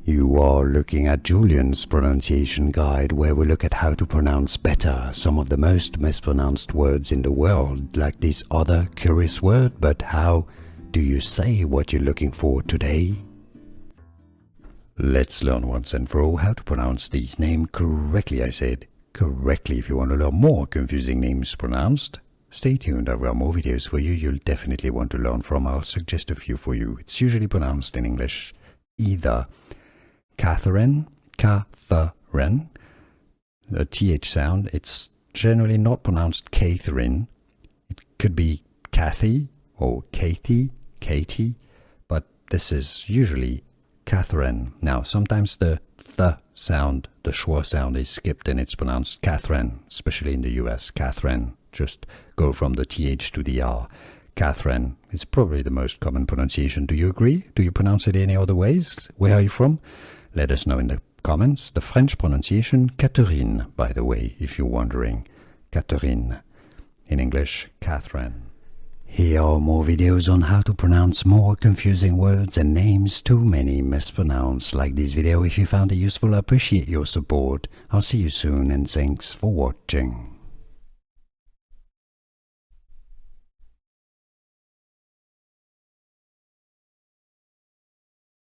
You are looking at Julian's pronunciation guide, where we look at how to pronounce better some of the most mispronounced words in the world, like this other curious word. But how do you say what you're looking for today? Let's learn once and for all how to pronounce these names correctly. I said correctly. If you want to learn more confusing names pronounced, stay tuned. I've got more videos for you you'll definitely want to learn from. I'll suggest a few for you. It's usually pronounced in English either Catherine, Catherine, the TH sound. It's generally not pronounced Catherine. It could be Kathy or Katie, Katie, but this is usually Catherine. Now, sometimes the th sound, the schwa sound, is skipped and it's pronounced Catherine, especially in the US, Catherine. Just go from the TH to the R. Catherine is probably the most common pronunciation. Do you agree? Do you pronounce it any other ways? Where are you from? Let us know in the comments. The French pronunciation, Catherine, by the way, if you're wondering. Catherine. In English, Catherine. Here are more videos on how to pronounce more confusing words and names too many mispronounced. Like this video if you found it useful. I appreciate your support. I'll see you soon and thanks for watching.